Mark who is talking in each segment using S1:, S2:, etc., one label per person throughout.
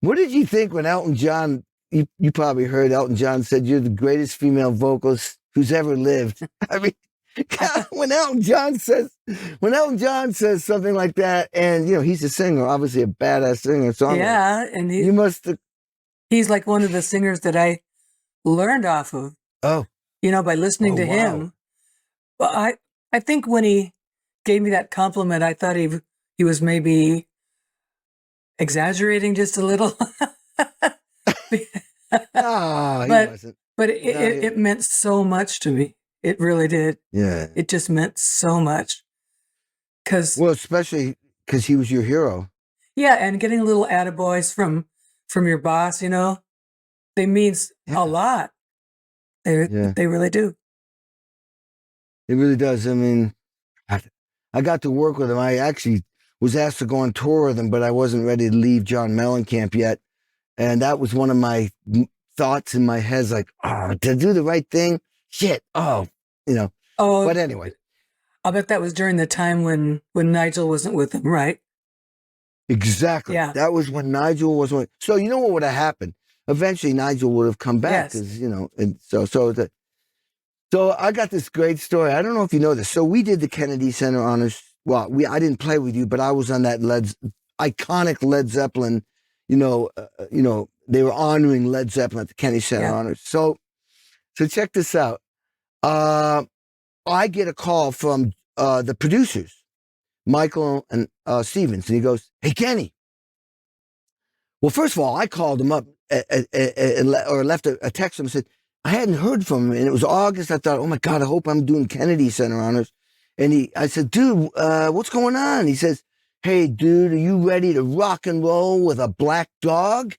S1: What did you think when Elton John? You probably heard Elton John said you're the greatest female vocalist who's ever lived. I mean, God, when Elton John says something like that, and he's a singer, obviously a badass singer, songwriter.
S2: Yeah, and
S1: You must have.
S2: he's like one of the singers that I learned off of.
S1: Oh,
S2: By listening to
S1: wow.
S2: him. But I think when he gave me that compliment, I thought he was maybe exaggerating just a little.
S1: he
S2: But
S1: wasn't.
S2: but it meant so much to me. It really did.
S1: Yeah.
S2: It just meant so much.
S1: Well, especially because he was your hero.
S2: Yeah, and getting little attaboys from your boss, they mean a lot. They really do.
S1: It really does. I mean, I got to work with him. I actually was asked to go on tour with him, but I wasn't ready to leave John Mellencamp yet. And that was one of my thoughts in my head, like, to do the right thing? Shit. Oh. But anyway.
S2: I'll bet that was during the time when Nigel wasn't with him, right?
S1: Exactly.
S2: Yeah.
S1: That was when Nigel wasn't. So you know what would have happened? Eventually Nigel would have come back.
S2: Yes.
S1: And so I got this great story. I don't know if you know this. So we did the Kennedy Center Honors. Well, I didn't play with you, but I was on that iconic Led Zeppelin. They were honoring Led Zeppelin at the Kennedy Center Honors. So check this out. I get a call from the producers, Michael and Stevens, and he goes, "Hey, Kenny." Well, first of all, I called him up or left a text him and said, I hadn't heard from him, and it was August. I thought, oh my God, I hope I'm doing Kennedy Center Honors. And I said, dude, what's going on? He says, hey, dude, are you ready to rock and roll with a black dog?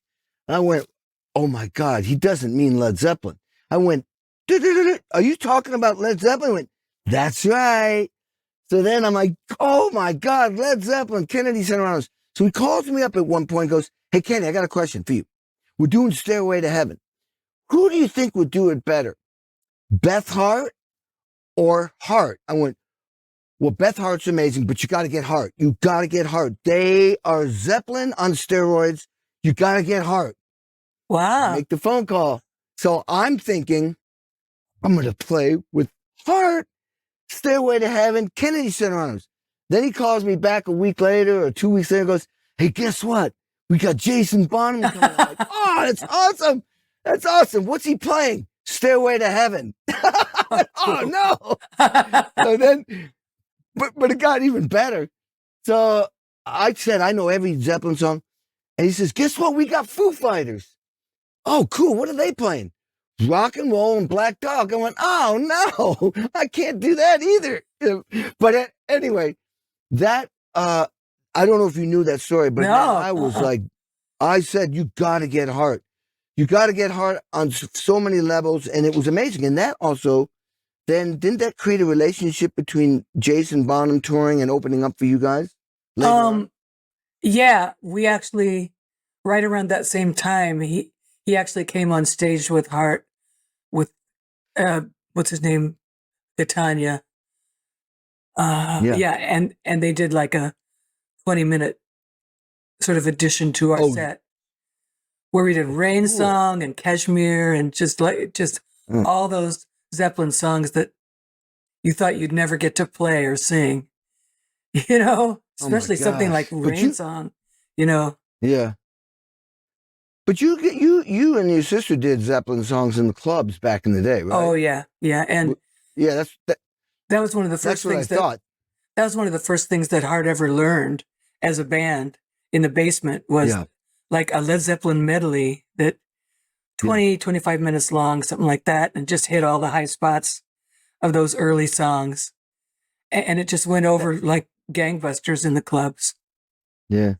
S1: And I went, oh my God, he doesn't mean Led Zeppelin. I went, are you talking about Led Zeppelin? I went, that's right. So then I'm like, oh my God, Led Zeppelin, Kennedy Center Honors. So he calls me up at one point and goes, hey, Kenny, I got a question for you. We're doing Stairway to Heaven. Who do you think would do it better, Beth Hart or Hart? I went, well, Beth Hart's amazing, but you got to get Hart. You got to get Hart. They are Zeppelin on steroids. You got to get Hart.
S2: Wow.
S1: Make the phone call. So I'm thinking I'm going to play with Hart, Stairway to Heaven, Kennedy Center Honors. Then he calls me back a week later or 2 weeks later and goes, hey, guess what? We got Jason Bonham coming. I'm like, oh, that's awesome. That's awesome. What's he playing? Stairway to Heaven. Oh, no. So then, but it got even better. So I said, I know every Zeppelin song. And he says, guess what? We got Foo Fighters. Oh, cool. What are they playing? Rock and Roll and Black Dog. I went, oh, no, I can't do that either. But anyway, that, I don't know if you knew that story, but
S2: No.
S1: I was like, I said, you got to get Hart. You got to get Hart on so many levels. And it was amazing. And that also, then didn't that create a relationship between Jason Bonham touring and opening up for you guys? later on?
S2: Yeah, we actually, right around that same time, he actually came on stage with Hart, with, what's his name? Titania.
S1: Yeah.
S2: And they did like a 20-minute sort of addition to our set, where we did Rain
S1: Cool.
S2: Song and Kashmir and just
S1: Mm.
S2: all those Zeppelin songs that you thought you'd never get to play or sing, especially something like
S1: gosh. But
S2: Rain Song,
S1: Yeah. But you and your sister did Zeppelin songs in the clubs back in the day, right?
S2: Oh yeah. Yeah. And
S1: Yeah,
S2: that was one of the first
S1: that's what I
S2: things
S1: thought.
S2: that was one of the first things that Hart ever learned as a band in the basement was
S1: Yeah.
S2: like a Led Zeppelin medley that 20, 25 minutes long, something like that, and just hit all the high spots of those early songs. And it just went over like gangbusters in the clubs.
S1: Yeah.